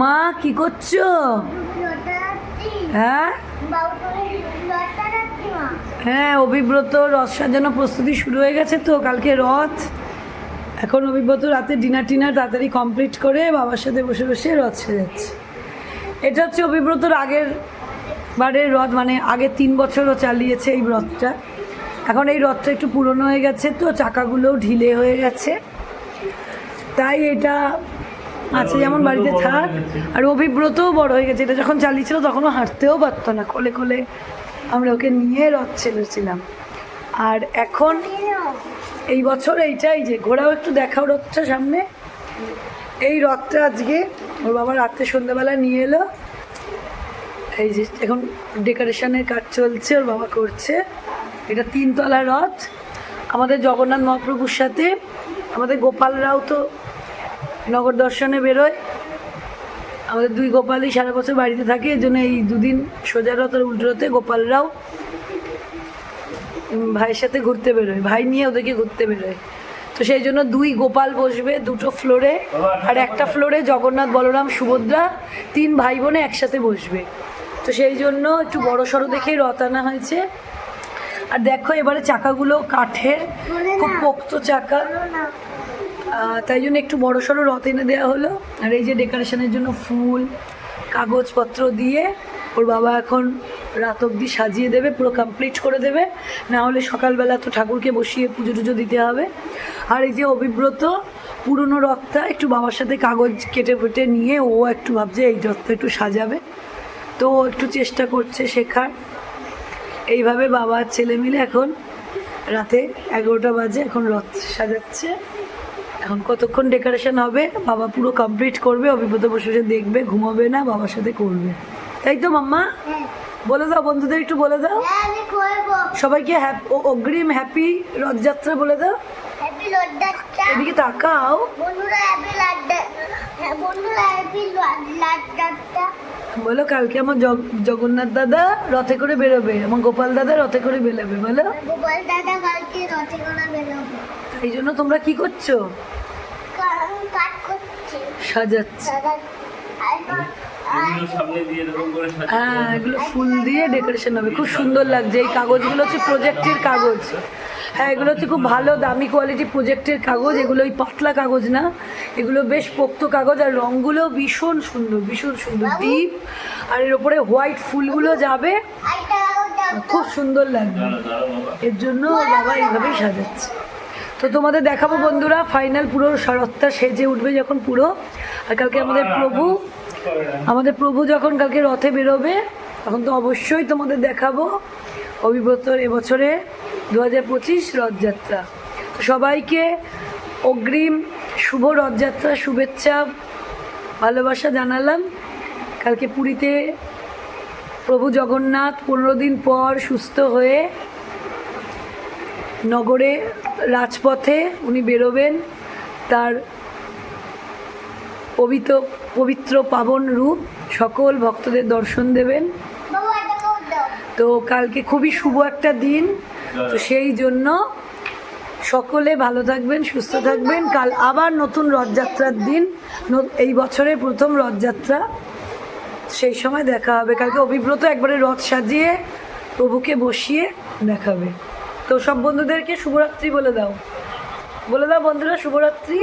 মা কি করছো? হ্যাঁ হ্যাঁ, অভিব্রত রথ সাজানো প্রস্তুতি শুরু হয়ে গেছে তো, কালকে রথ। এখন অভিব্রত রাতে ডিনার তাড়াতাড়ি কমপ্লিট করে বাবার সাথে বসে বসে রথ সাজাচ্ছে। এটা হচ্ছে অভিব্রতর আগের বারের রথ, মানে আগে 3 বছরও চালিয়েছে এই রথটা। এখন এই রথটা একটু পুরনো হয়ে গেছে তো, চাকাগুলোও ঢিলে হয়ে গেছে, তাই এটা আছে যেমন বাড়িতে থাক। আর অভিব্রতও বড় হয়ে গেছে, এটা যখন চালিয়েছিল তখনও হাঁটতেও পারতো না, কোলে কোলে আমরা ওকে নিয়ে রথ ছেড়েছিলাম। আর এখন এই বছর এইটাই যে ঘোড়াও একটু দেখাও রথটা সামনে। এই রথটা আজকে ওর বাবা রাত্রে সন্ধ্যাবেলা নিয়ে এলো। এই যে এখন ডেকোরেশনের কাজ চলছে, ওর বাবা করছে। এটা 3 তলা রথ। আমাদের জগন্নাথ মহাপ্রভুর সাথে আমাদের গোপালরাও তো নগর দর্শনে বেরোয়। আমাদের 2 গোপালই সারা বছর বাড়িতে থাকে, এই জন্য এই 2 দিন সোজা রথ আর উল্টো রথে গোপালরাও ভাইয়ের সাথে ঘুরতে বেরোয়, ভাই নিয়ে ওদেরকে ঘুরতে বেরোয়। তো সেই জন্য 2 গোপাল বসবে 2টো ফ্লোরে, আর একটা ফ্লোরে জগন্নাথ, বলরাম, সুভদ্রা 3 ভাই বোনে একসাথে বসবে। তো সেই জন্য একটু বড় সড়ো দেখেই রথ আনা হয়েছে। আর দেখো এবারে চাকাগুলো কাঠের, খুব পোক্ত চাকা, তাই জন্য একটু বড় সড়ো রথ এনে দেওয়া হলো। আর এই যে ডেকোরেশনের জন্য ফুল কাগজপত্র দিয়ে ওর বাবা এখন রাত অবধি সাজিয়ে দেবে, পুরো কমপ্লিট করে দেবে, না হলে সকালবেলা তো ঠাকুরকে বসিয়ে পুজো টুজো দিতে হবে। আর এই যে অভিব্রত পুরনো রথটা একটু বাবার সাথে কাগজ কেটে ফুটে নিয়ে ও একটু ভাবছে এই রথটা একটু সাজাবে, তো ও একটু চেষ্টা করছে শেখার। এইভাবে বাবা আর ছেলে মিলে এখন রাতে 11টা বাজে, এখন রথ সাজাচ্ছে। এখন কতক্ষণ ডেকোরেশন হবে, বাবা পুরো কমপ্লিট করবে, অভিব্রত বসে বসে দেখবে, ঘুমাবে না, বাবার সাথে করবে। তাই তো মাম্মা? বলে দাও বন্ধুদের, একটু বলে দাও সবাইকে অগ্রিম হ্যাপি রথযাত্রা বলে দাও। এদিকে তাকাও বলো। কালকে আমার জগন্নাথ দাদা রথে করে বেরোবে, আমার গোপাল দাদা রথে করে বেরোবে, বলো। গোপাল দাদা কালকে রথে করে বেরোবে। এই জন্য তোমরা কি করছো? কাট করছি, সাজাচ্ছি। হ্যাঁ, এগুলো ফুল দিয়ে ডেকোরেশন হবে, খুব সুন্দর লাগছে। এই কাগজগুলো হচ্ছে প্রজেক্টের কাগজ। হ্যাঁ, এগুলো হচ্ছে খুব ভালো দামি কোয়ালিটি প্রজেক্টের কাগজ। এগুলো ওই পাতলা কাগজ না, এগুলো বেশ পোক্ত কাগজ। আর রঙগুলো ভীষণ সুন্দর, ভীষণ সুন্দর, ডিপ। আর এর ওপরে হোয়াইট ফুলগুলো যাবে, খুব সুন্দর লাগবে। এর জন্য বাবা এইভাবেই সাজাচ্ছে। তো তোমাদের দেখাবো বন্ধুরা ফাইনাল পুরো রথটা সেজে উঠবে যখন পুরো। আর কালকে আমাদের প্রভু যখন কালকে রথে বেরোবে তখন তো অবশ্যই তোমাদের দেখাবো অভিব্রতর এবছরে 2025 রথযাত্রা। তো সবাইকে অগ্রিম শুভ রথযাত্রা শুভেচ্ছা ভালোবাসা জানালাম। কালকে পুরীতে প্রভু জগন্নাথ 15 দিন পর সুস্থ হয়ে নগরে রাজপথে উনি বেরোবেন, তার পবিত্র পাবন রূপ সকল ভক্তদের দর্শন দেবেন। তো কালকে খুবই শুভ একটা দিন, তো সেই জন্য সকলে ভালো থাকবেন, সুস্থ থাকবেন। কাল আবার নতুন রথযাত্রার দিন, এই বছরের প্রথম রথযাত্রা, সেই সময় দেখা হবে। কালকে অভিব্রত একবারে রথ সাজিয়ে প্রভুকে বসিয়ে দেখাবে। তো সব বন্ধুদেরকে শুভরাত্রি বলে দাও, বলে দাও বন্ধুরা শুভরাত্রি।